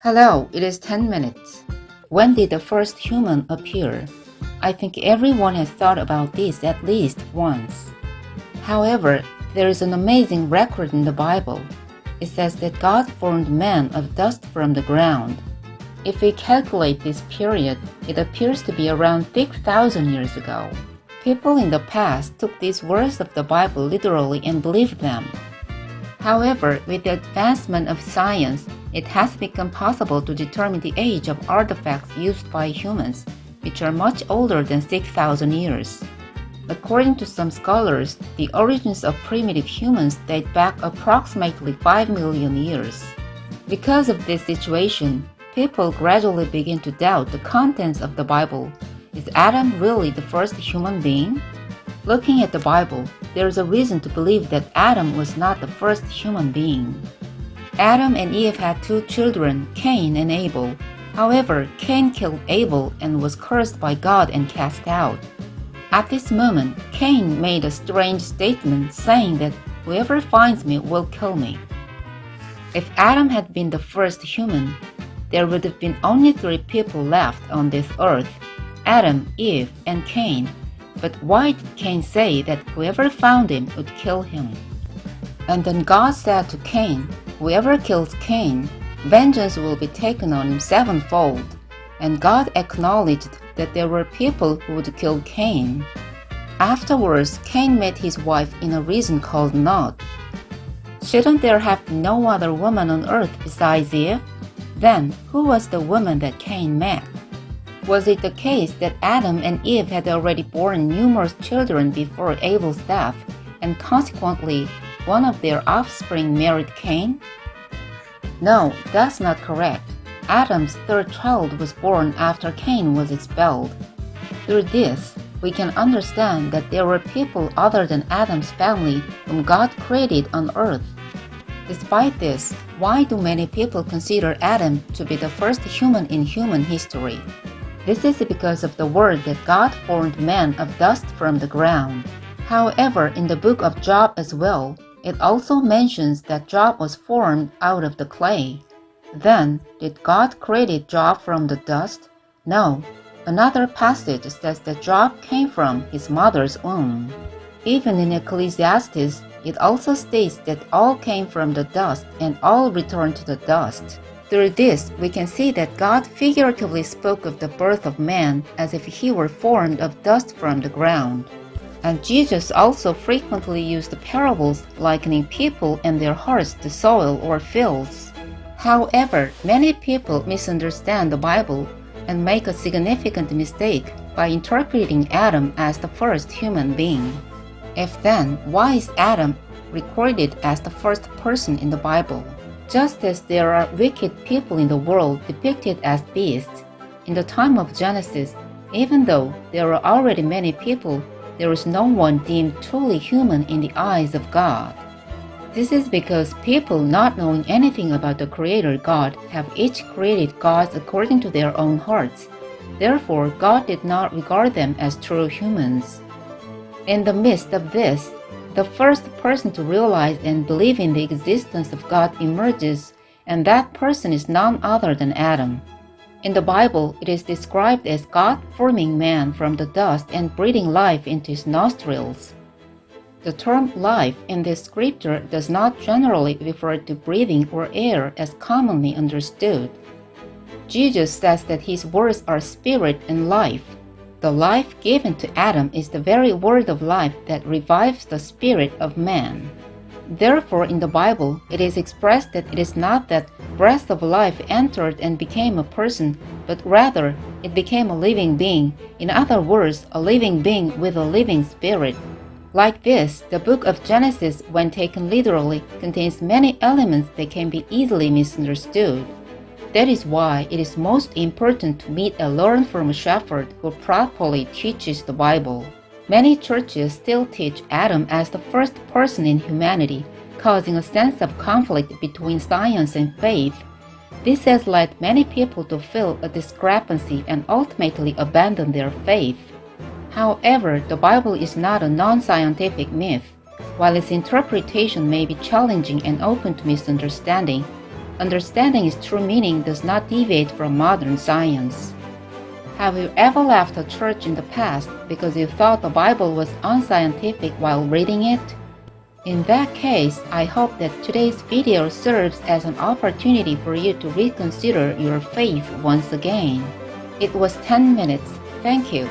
Hello, it is 10 minutes. When did the first human appear? I think everyone has thought about this at least once. However, there is an amazing record in the Bible. It says that God formed man of dust from the ground. If we calculate this period, it appears to be around 6,000 years ago. People in the past took these words of the Bible literally and believed them. However, with the advancement of science, it has become possible to determine the age of artifacts used by humans, which are much older than 6,000 years. According to some scholars, the origins of primitive humans date back approximately 5 million years. Because of this situation, people gradually begin to doubt the contents of the Bible. Is Adam really the first human being? Looking at the Bible, there is a reason to believe that Adam was not the first human being. Adam and Eve had two children, Cain and Abel. However, Cain killed Abel and was cursed by God and cast out. At this moment, Cain made a strange statement saying that whoever finds me will kill me. If Adam had been the first human, there would have been only three people left on this earth, Adam, Eve, and Cain. But why did Cain say that whoever found him would kill him? And then God said to Cain, "Whoever kills Cain, vengeance will be taken on him sevenfold." And God acknowledged that there were people who would kill Cain. Afterwards, Cain met his wife in a region called Nod. Shouldn't there have been no other woman on earth besides Eve? Then, who was the woman that Cain met? Was it the case that Adam and Eve had already borne numerous children before Abel's death, and consequently, one of their offspring married Cain? No, that's not correct. Adam's third child was born after Cain was expelled. Through this, we can understand that there were people other than Adam's family whom God created on earth. Despite this, why do many people consider Adam to be the first human in human history? This is because of the word that God formed man of dust from the ground. However, in the book of Job as well, it also mentions that Job was formed out of the clay. Then, did God create Job from the dust? No. Another passage says that Job came from his mother's womb. Even in Ecclesiastes, it also states that all came from the dust and all return to the dust. Through this, we can see that God figuratively spoke of the birth of man as if he were formed of dust from the ground. And Jesus also frequently used parables likening people and their hearts to soil or fields. However, many people misunderstand the Bible and make a significant mistake by interpreting Adam as the first human being. If then, why is Adam recorded as the first person in the Bible? Just as there are wicked people in the world depicted as beasts, in the time of Genesis, even though there were already many people, there was no one deemed truly human in the eyes of God. This is because people not knowing anything about the Creator God have each created gods according to their own hearts. Therefore, God did not regard them as true humans. In the midst of this, the first person to realize and believe in the existence of God emerges, and that person is none other than Adam. In the Bible, it is described as God forming man from the dust and breathing life into his nostrils. The term life in this scripture does not generally refer to breathing or air as commonly understood. Jesus says that his words are spirit and life. The life given to Adam is the very word of life that revives the spirit of man. Therefore, in the Bible, it is expressed that it is not that breath of life entered and became a person, but rather it became a living being, in other words, a living being with a living spirit. Like this, the book of Genesis, when taken literally, contains many elements that can be easily misunderstood. That is why it is most important to meet and learn from a shepherd who properly teaches the Bible. Many churches still teach Adam as the first person in humanity, causing a sense of conflict between science and faith. This has led many people to feel a discrepancy and ultimately abandon their faith. However, the Bible is not a non-scientific myth. While its interpretation may be challenging and open to misunderstanding, Understanding its true meaning does not deviate from modern science. Have you ever left a church in the past because you thought the Bible was unscientific while reading it? In that case, I hope that today's video serves as an opportunity for you to reconsider your faith once again. It was 10 minutes. Thank you.